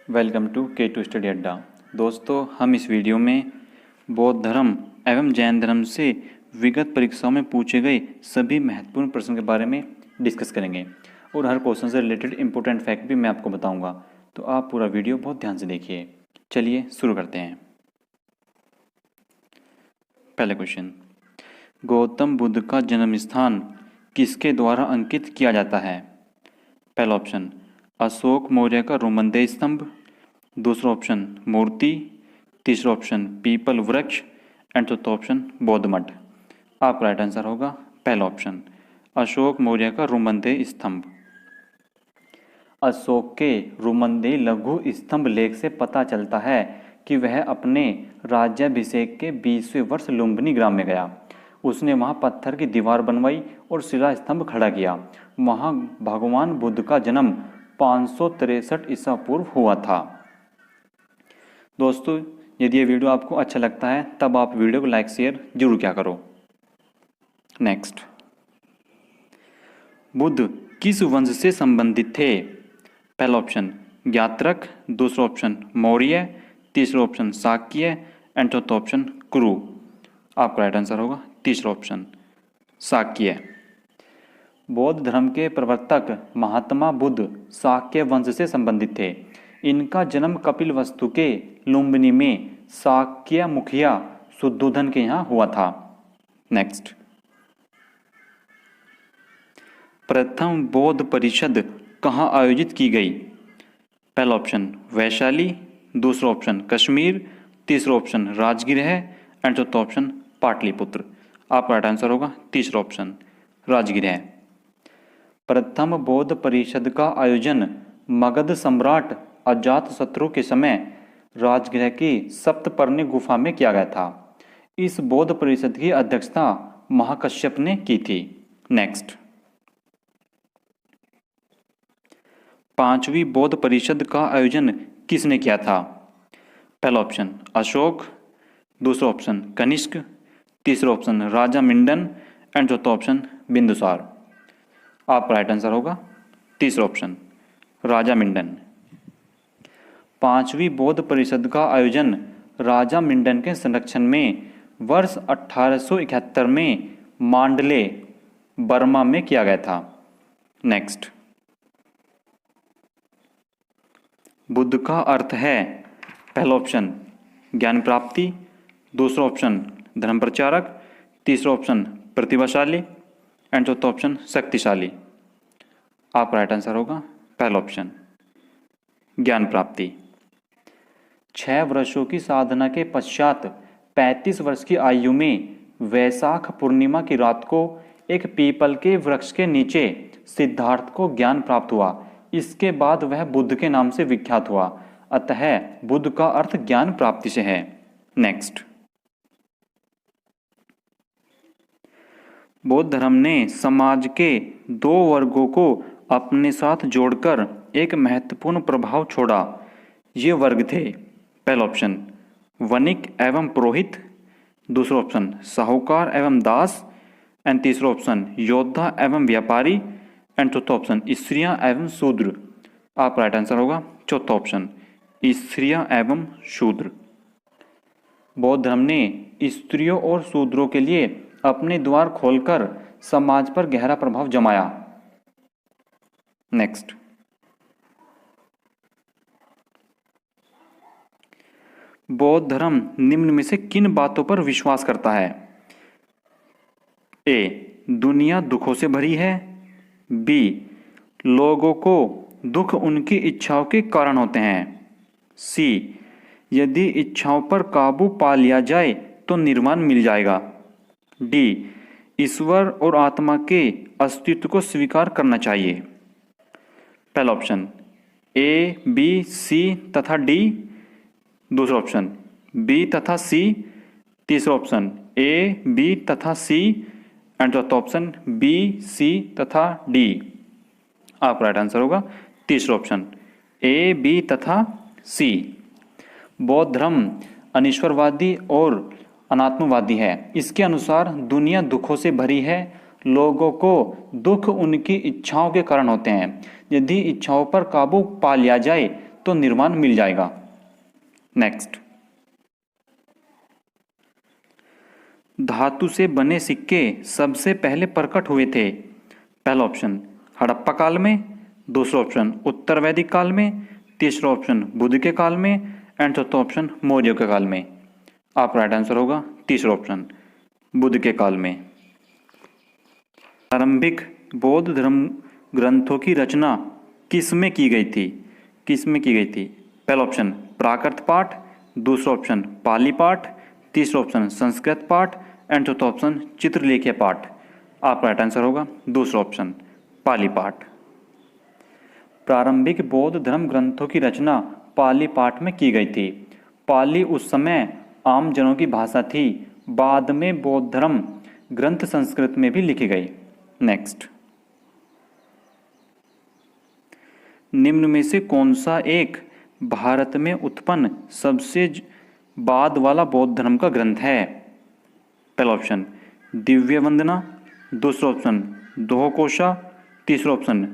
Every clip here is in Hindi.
वेलकम टू K2 स्टडी अड्डा। दोस्तों, हम इस वीडियो में बौद्ध धर्म एवं जैन धर्म से विगत परीक्षाओं में पूछे गए सभी महत्वपूर्ण प्रश्न के बारे में डिस्कस करेंगे और हर क्वेश्चन से रिलेटेड इंपॉर्टेंट फैक्ट भी मैं आपको बताऊंगा। तो आप पूरा वीडियो बहुत ध्यान से देखिए। चलिए शुरू करते हैं। पहला क्वेश्चन, गौतम बुद्ध का जन्म स्थान किसके द्वारा अंकित किया जाता है? पहला ऑप्शन अशोक मौर्य का रोमन्देय स्तंभ, दूसरा ऑप्शन मूर्ति, तीसरा ऑप्शन पीपल वृक्ष एंड चौथा ऑप्शन बौद्ध मठ। आपका राइट आंसर होगा पहला ऑप्शन अशोक मौर्य का रोमन्देय स्तंभ। अशोक के रोमन्देय लघु स्तंभ लेख से पता चलता है कि वह अपने राज्याभिषेक के 20वें वर्ष लुम्बिनी ग्राम में गया। उसने वहां पत्थर की दीवार बनवाई और शिला स्तंभ खड़ा किया। वहां भगवान बुद्ध का जन्म 563 ईसा पूर्व हुआ था। दोस्तों, यदि ये वीडियो आपको अच्छा लगता है तब आप वीडियो को लाइक शेयर जरूर क्या करो। नेक्स्ट, बुद्ध किस वंश से संबंधित थे? पहला ऑप्शन ज्ञात्रक, दूसरा ऑप्शन मौर्य, तीसरा ऑप्शन शाक्य एंड चौथा ऑप्शन कुरु। आपका राइट आंसर होगा तीसरा ऑप्शन शाक्य। बौद्ध धर्म के प्रवर्तक महात्मा बुद्ध शाक्य वंश से संबंधित थे। इनका जन्म कपिलवस्तु के लुम्बिनी में शाक्य मुखिया शुद्धोधन के यहाँ हुआ था। नेक्स्ट, प्रथम बौद्ध परिषद कहाँ आयोजित की गई? पहला ऑप्शन वैशाली, दूसरा ऑप्शन कश्मीर, तीसरा ऑप्शन राजगीर है एंड चौथा ऑप्शन पाटलिपुत्र। आपका राइट आंसर होगा तीसरा ऑप्शन राजगीर है। प्रथम बौद्ध परिषद का आयोजन मगध सम्राट अजातशत्रु के समय राजगृह की सप्तपर्णी गुफा में किया गया था। इस बौद्ध परिषद की अध्यक्षता महाकश्यप ने की थी। नेक्स्ट, पांचवी बौद्ध परिषद का आयोजन किसने किया था? पहला ऑप्शन अशोक, दूसरा ऑप्शन कनिष्क, तीसरा ऑप्शन राजा मिंडन एंड चौथा ऑप्शन बिंदुसार। आपका राइट आंसर होगा तीसरा ऑप्शन राजा मिंडन। पांचवी बौद्ध परिषद का आयोजन राजा मिंडन के संरक्षण में वर्ष 1871 में मांडले बर्मा में किया गया था। नेक्स्ट, बुद्ध का अर्थ है? पहला ऑप्शन ज्ञान प्राप्ति, दूसरा ऑप्शन धर्म प्रचारक, तीसरा ऑप्शन प्रतिभाशाली एंड चौथा ऑप्शन शक्तिशाली। आपका राइट आंसर होगा पहला ऑप्शन ज्ञान प्राप्ति। 6 वर्षों की साधना के पश्चात 35 वर्ष की आयु में वैशाख पूर्णिमा की रात को एक पीपल के वृक्ष के नीचे सिद्धार्थ को ज्ञान प्राप्त हुआ। इसके बाद वह बुद्ध के नाम से विख्यात हुआ। अतः बुद्ध का अर्थ ज्ञान प्राप्ति से है। नेक्स्ट, बौद्ध धर्म ने समाज के 2 वर्गों को अपने साथ जोड़कर एक महत्वपूर्ण प्रभाव छोड़ा। ये वर्ग थे पहला ऑप्शन वणिक एवं पुरोहित, दूसरा ऑप्शन साहूकार एवं दास एंड तीसरा ऑप्शन योद्धा एवं व्यापारी एंड चौथा ऑप्शन स्त्रियां एवं शूद्र। आपका राइट आंसर होगा चौथा ऑप्शन स्त्रियां एवं शूद्र। बौद्ध धर्म ने स्त्रियों और शूद्रों के लिए अपने द्वार खोलकर समाज पर गहरा प्रभाव जमाया। नेक्स्ट, बौद्ध धर्म निम्न में से किन बातों पर विश्वास करता है? ए, दुनिया दुखों से भरी है। बी, लोगों को दुख उनकी इच्छाओं के कारण होते हैं। सी, यदि इच्छाओं पर काबू पा लिया जाए तो निर्वाण मिल जाएगा। डी, ईश्वर और आत्मा के अस्तित्व को स्वीकार करना चाहिए। पहला ऑप्शन ए, बी, सी तथा डी, दूसरा ऑप्शन बी तथा सी, तीसरा ऑप्शन ए, बी तथा सी एंड चौथा ऑप्शन बी, सी तथा डी। आपका राइट आंसर होगा तीसरा ऑप्शन ए, बी तथा सी। बौद्ध धर्म अनीश्वरवादी और अनात्मवादी है। इसके अनुसार दुनिया दुखों से भरी है। लोगों को दुख उनकी इच्छाओं के कारण होते हैं। यदि इच्छाओं पर काबू पा लिया जाए तो निर्वाण मिल जाएगा। नेक्स्ट, धातु से बने सिक्के सबसे पहले प्रकट हुए थे। पहला ऑप्शन हड़प्पा काल में, दूसरा ऑप्शन उत्तर वैदिक काल में, तीसरा ऑप्शन बुद्ध के काल में एंड चौथा ऑप्शन मौर्य के काल में। आप राइट आंसर होगा तीसरा ऑप्शन बुद्ध के काल में। प्रारंभिक बौद्ध धर्म ग्रंथों की रचना किस में की गई थी? किस में की गई थी? पहला ऑप्शन प्राकृत पाठ, दूसरा ऑप्शन पाली पाठ, तीसरा ऑप्शन संस्कृत पाठ एंड चौथा ऑप्शन चित्रलेखीय पाठ। आपका राइट आंसर होगा दूसरा ऑप्शन पाली पाठ। प्रारंभिक बौद्ध धर्म ग्रंथों की रचना पाली पाठ में की गई थी। पाली उस समय आम जनों की भाषा थी, बाद में बौद्ध धर्म ग्रंथ संस्कृत में भी लिखी गई। नेक्स्ट, निम्न में से कौन सा एक भारत में उत्पन्न सबसे बाद वाला बौद्ध धर्म का ग्रंथ है? पहला ऑप्शन दिव्य वंदना, दूसरा ऑप्शन दोहकोशा, तीसरा ऑप्शन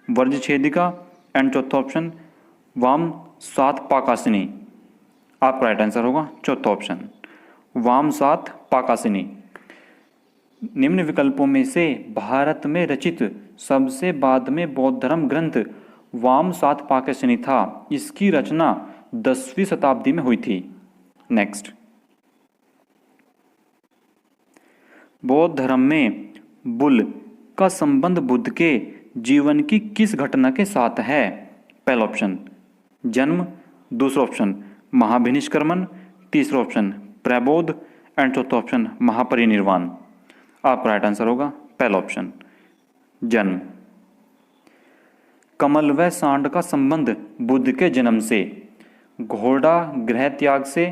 वर्जछेदिका एंड चौथा ऑप्शन वाम सात पाकासिनी। आपका राइट आंसर होगा चौथा ऑप्शन वाम सात पाकासिनी। निम्न विकल्पों में से भारत में रचित सबसे बाद में बौद्ध धर्म ग्रंथ वाम सात पाकासिनी था। इसकी रचना 10वीं शताब्दी में हुई थी। नेक्स्ट, बौद्ध धर्म में बुल का संबंध बुद्ध के जीवन की किस घटना के साथ है? पहला ऑप्शन जन्म, दूसरा ऑप्शन महाभिनिष्क्रमण, तीसरा ऑप्शन प्रबोध एंड चौथा ऑप्शन महापरिनिर्वाण। आपका राइट आंसर होगा पहला ऑप्शन जन्म। कमल व सांड का संबंध बुद्ध के जन्म से, घोड़ा गृह त्याग से,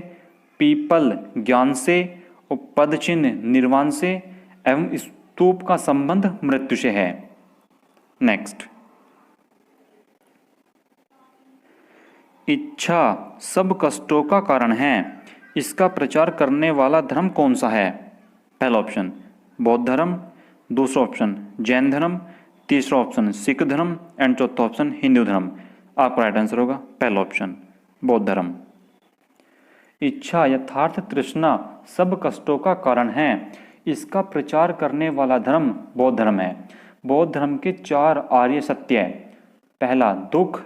पीपल ज्ञान से और पदचिन्ह निर्वाण से एवं स्तूप का संबंध मृत्यु से है। नेक्स्ट, इच्छा सब कष्टों का कारण है, इसका प्रचार करने वाला धर्म कौन सा है? पहला ऑप्शन बौद्ध धर्म, दूसरा ऑप्शन जैन धर्म, तीसरा ऑप्शन सिख धर्म एंड चौथा ऑप्शन हिंदू धर्म। आपका राइट आंसर होगा पहला ऑप्शन बौद्ध धर्म। इच्छा यथार्थ तृष्णा सब कष्टों का कारण है, इसका प्रचार करने वाला धर्म बौद्ध धर्म है। बौद्ध धर्म के 4 आर्य सत्य है। पहला दुख,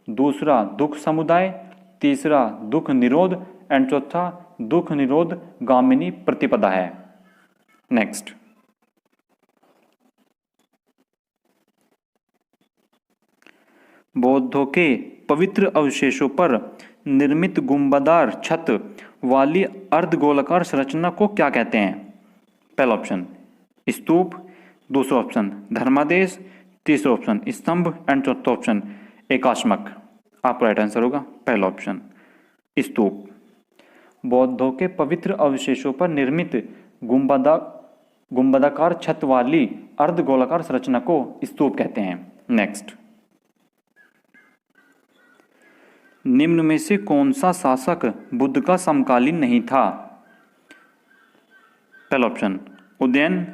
दूसरा दुख समुदाय, तीसरा दुख निरोध एंड चौथा दुख निरोध गामिनी प्रतिपदा है। नेक्स्ट, बौद्धों के पवित्र अवशेषों पर निर्मित गुंबदार छत वाली अर्धगोलाकार संरचना को क्या कहते हैं? पहला ऑप्शन स्तूप, दूसरा ऑप्शन धर्मादेश, तीसरा ऑप्शन स्तंभ एंड चौथा ऑप्शन एकाश्मक। आपका राइट आंसर होगा पहला ऑप्शन स्तूप। बौद्धों के पवित्र अवशेषों पर निर्मित गुंबदाकार छत वाली अर्धगोलाकार संरचना को स्तूप कहते हैं। नेक्स्ट, निम्न में से कौन सा शासक बुद्ध का समकालीन नहीं था? पहला ऑप्शन उदयन,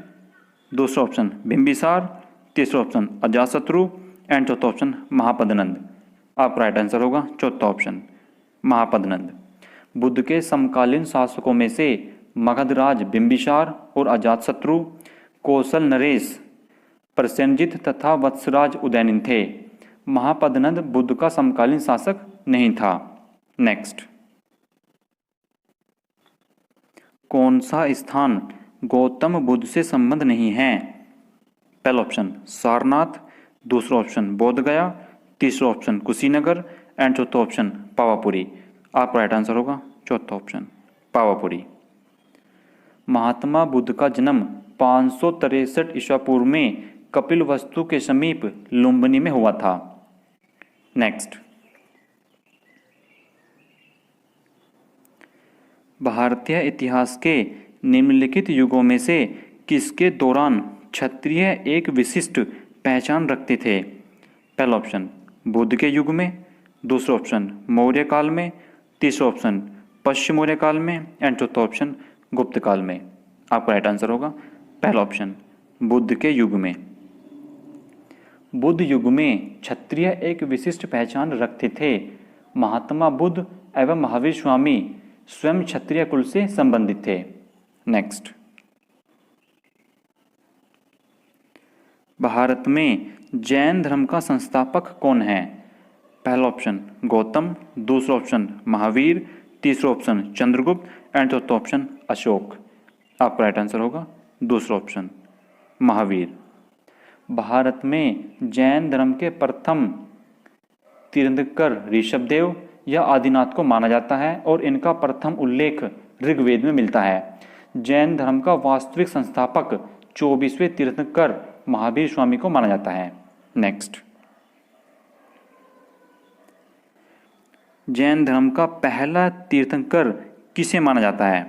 दूसरा ऑप्शन बिंबिसार, तीसरा ऑप्शन अजातशत्रु एंड चौथा ऑप्शन महापद्नंद। आपका राइट आंसर होगा चौथा ऑप्शन महापद्नंद। बुद्ध के समकालीन शासकों में से मगधराज बिंबिसार और अजातशत्रु, कौशल नरेश, प्रसेनजित तथा वत्सराज उदयनिन थे। महापद्नंद बुद्ध का समकालीन शासक नहीं था। नेक्स्ट, कौन सा स्थान गौतम बुद्ध से संबंध नहीं है? पहला ऑप्शन सारनाथ, दूसरा ऑप्शन बोध गया, तीसरा ऑप्शन कुशीनगर एंड चौथा ऑप्शन पावापुरी। आपका राइट आंसर होगा चौथा ऑप्शन पावापुरी। महात्मा बुद्ध का जन्म 563 ईसा पूर्व में कपिलवस्तु के समीप लुम्बिनी में हुआ था। नेक्स्ट, भारतीय इतिहास के निम्नलिखित युगों में से किसके दौरान क्षत्रिय एक विशिष्ट पहचान रखते थे? पहला ऑप्शन बुद्ध के युग में, दूसरा ऑप्शन मौर्य काल में, तीसरा ऑप्शन पश्चिम मौर्य काल में एंड चौथा ऑप्शन गुप्त काल में। आपका राइट आंसर होगा पहला ऑप्शन बुद्ध के युग में। बुद्ध युग में क्षत्रिय एक विशिष्ट पहचान रखते थे। महात्मा बुद्ध एवं महावीर स्वामी स्वयं क्षत्रिय कुल से संबंधित थे। नेक्स्ट, भारत में जैन धर्म का संस्थापक कौन है? पहला ऑप्शन गौतम, दूसरा ऑप्शन महावीर, तीसरा ऑप्शन चंद्रगुप्त एंड चौथा ऑप्शन अशोक। आपका राइट आंसर होगा दूसरा ऑप्शन महावीर। भारत में जैन धर्म के प्रथम तीर्थंकर ऋषभदेव या आदिनाथ को माना जाता है और इनका प्रथम उल्लेख ऋग्वेद में मिलता है। जैन धर्म का वास्तविक संस्थापक 24वें तीर्थंकर महावीर स्वामी को माना जाता है। नेक्स्ट, जैन धर्म का पहला तीर्थंकर किसे माना जाता है?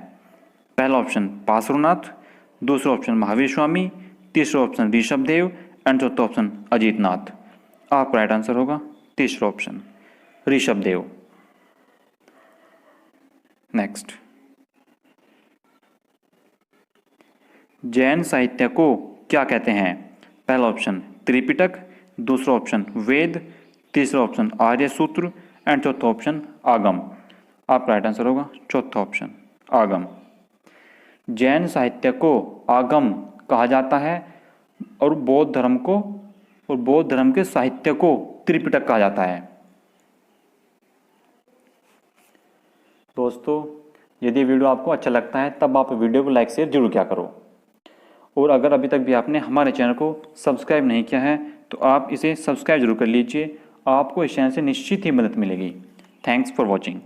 पहला ऑप्शन पार्श्वनाथ, दूसरा ऑप्शन महावीर स्वामी, तीसरा ऑप्शन ऋषभदेव एंड चौथा ऑप्शन अजीतनाथ। आपका राइट आंसर होगा तीसरा ऑप्शन ऋषभदेव। नेक्स्ट, जैन साहित्य को क्या कहते हैं? पहला ऑप्शन त्रिपिटक, दूसरा ऑप्शन वेद, तीसरा ऑप्शन आर्य सूत्र एंड चौथा ऑप्शन आगम। आपका राइट आंसर होगा चौथा ऑप्शन आगम। जैन साहित्य को आगम कहा जाता है और बौद्ध धर्म के साहित्य को त्रिपिटक कहा जाता है। दोस्तों, यदि वीडियो आपको अच्छा लगता है तब आप वीडियो को लाइक शेयर जरूर किया करो, और अगर अभी तक भी आपने हमारे चैनल को सब्सक्राइब नहीं किया है तो आप इसे सब्सक्राइब जरूर कर लीजिए। आपको इस चैनल से निश्चित ही मदद मिलेगी। Thanks for watching.